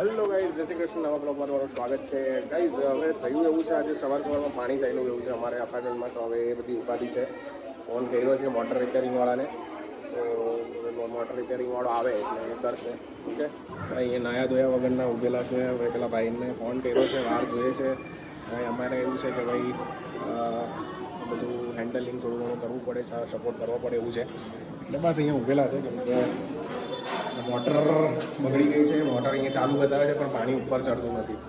Hello guys, જય શ્રી કૃષ્ણ. નવા બ્લોગમાં તમારું સ્વાગત છે. ગાઈઝ, હવે થયું એવું છે, આજે સવારમાં પાણી ચાલ્યું એવું છે અમારે અપાર્ટમેન્ટમાં. તો હવે એ બધી ઉપાધિ છે. ફોન કર્યો છે મોટર રિપેરિંગવાળાને, તો મોટર રિપેરિંગવાળો આવે એટલે એ કરશે. ઓકે, અહીંયા નાયા ધોયા વગરના ઉભેલા છે. હવે પેલા ભાઈને ફોન કર્યો છે, વાર જોઈએ છે. હવે અમારે એવું છે કે ભાઈ બધું હેન્ડલિંગ થોડું ઘણું કરવું પડે, સપોર્ટ કરવો પડે એવું છે. એટલે બસ અહીંયા ઊભેલા છે કેમ કે મોટર બગડી ગઈ છે. મોટર અહીંયા ચાલુ બતાવે છે પણ પાણી ઉપર ચડતું નથી,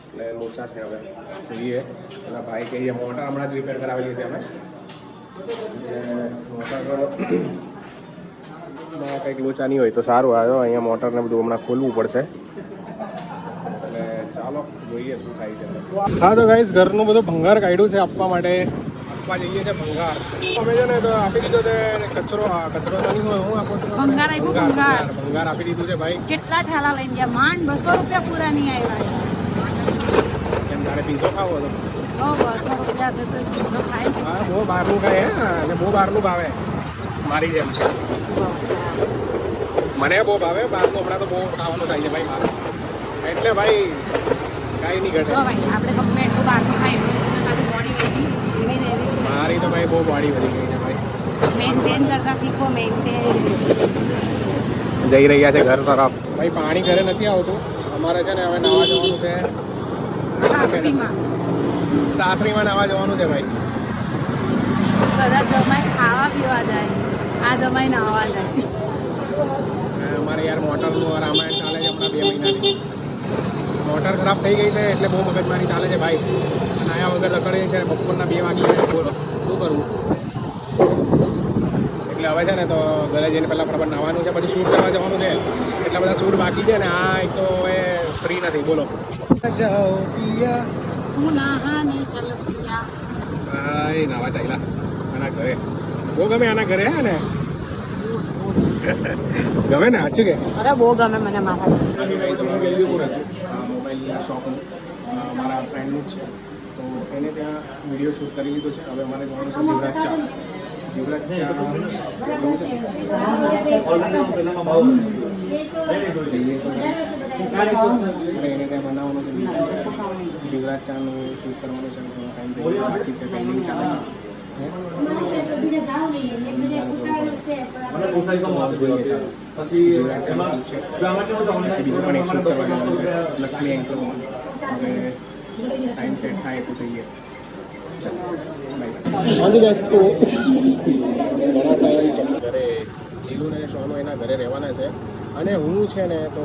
એટલે લોચા છે. હવે જોઈએ પેલા ભાઈ કહીએ, મોટર હમણાં જ રિપેર કરાવેલી હતી અમે, એટલે મોટરમાં કંઈક લોચા નહીં હોય તો સારું. આવ્યો અહીંયા મોટરને બધું હમણાં ખોલવું પડશે, એટલે ચાલો જોઈએ શું થાય છે. હા તો ગાઈસ, ઘરનું બધું ભંગાર કાઢ્યું છે આપવા માટે. આપવા જઈએ છે ભંગાર. અમે છે ને તો આપી દીધો છે કચરો. કચરો તો નહીં હોય, હું આપું છું ભંગાર આપ્યું. ભંગાર આપી દીધું છે ભાઈ. કેટલા ઠેલા લઈને ગયા? માંડ 200 રૂપિયા પૂરા નહીં આવ્યા. એમ તારે પીઝો ખાવો હતો? 200 રૂપિયા તો પીઝો ખાય. હા, બહુ બહારનું ખાય અને બહુ બહારનું ભાવે મારી જેમ છે. મને બહુ ભાવે બહારનું. હમણાં તો બહુ ખાવાનું થાય છે ભાઈ મારે, એટલે ભાઈ કાંઈ નહીં ઘટે. આપણે ગમે એટલું બહારનું ખાઈ મારી તો ભાઈ બહુ બોડી વધી ગઈ છે ભાઈ. મેન્ટેન કરતા શીખો. મેન્ટેન જઈ રહ્યા છે ઘર તરફ. ભાઈ પાણી ઘરે નથી આવતું અમારે છે ને. હવે નાવા જવાનું છે સાસરીમાં. નાવા જવાનું છે ભાઈ. બધા જમાઈ ખાવા પીવા જાય, આ જમાઈ નાવા જાય. અમારે યાર મોટરનું રામાયણ ચાલે છે હમણાં 2 મહિનાથી. મોટર ખરાબ થઈ ગઈ છે એટલે બહુ મગજમારી ચાલે છે ભાઈ. નાયા વગર રખડે છે. બપોરના 2 વાગી ગયા. બોલો શું કરવું? એટલે હવે છે ને તો ઘરે જઈને પહેલાં બરાબર નાવાનું છે, પછી શૂટ કરવા જવાનું છે. એટલા બધા શૂટ બાકી છે ને. આ એક તો હવે ફ્રી નથી. બોલો જાઓ પિયા, હું નહાને ચલ પિયા. ભાઈ નાવા ચાલ્યા આના ઘરે. બહુ ગમે આના ઘરે. હે ને ગમે ને? સાચું કે? અરે બહુ ગમે મને મારા. મોબાઈલ શોપનું મારા ફ્રેન્ડનું જ છે, તો એને ત્યાં વિડીયો શૂટ કરી લીધો છે. હવે અમારે જવાનું છે જીવરાજ ચા. એને ત્યાં બનાવવાનું છે. જીવરાજ ચાનું શૂટ કરવાનું છે. ટાઈમ બાકી છે, પેન્ડિંગ ચાલે છે. જોઈએ ચાલો જીવરાજ ચાનું શૂટ છે. પછી બીજું પણ એક શૂટ કરવા જવાનું છે લક્ષ્મી એન્કલોમાં. હવે ટાઈમ સેટ થાય તો જઈએ. વાંધી જાય તો ઘણા ટાઈમ ઘરે જીલું ને સોનો એના ઘરે રહેવાના છે, અને હું છે ને તો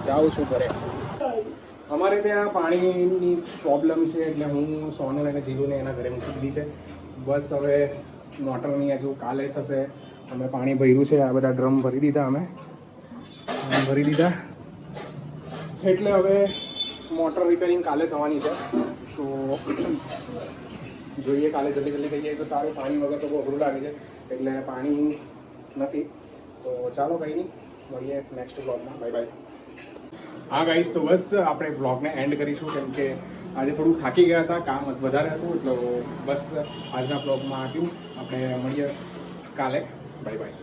જાઉં છું ઘરે. અમારે ત્યાં પાણીની પ્રોબ્લેમ છે એટલે હું સોનુ અને જીલુને એના ઘરે મૂકી દીધી છે. બસ હવે મોટરની હજુ કાલે થશે. અમે પાણી ભર્યું છે, આ બધા ડ્રમ ભરી દીધા. અમે ભરી દીધા એટલે હવે મોટર રિપેરિંગ કાલે થવાની છે. તો જોઈએ કાલે જલ્દી થઈ જાય તો સારું. પાણી વગર તો બહુ અઘરું લાગે છે, એટલે પાણી નથી. તો ચાલો કંઈ નહીં, મળીએ નેક્સ્ટ વ્લોગમાં. Bye bye. હા ગાઈસ, તો બસ આપણે વ્લોગને એન્ડ કરીશું કેમ કે આજે થોડુંક થાકી ગયા હતા, કામ વધારે હતું. એટલે બસ આજના વ્લોગમાં આપ્યું. આપણે મળીએ કાલે. Bye bye.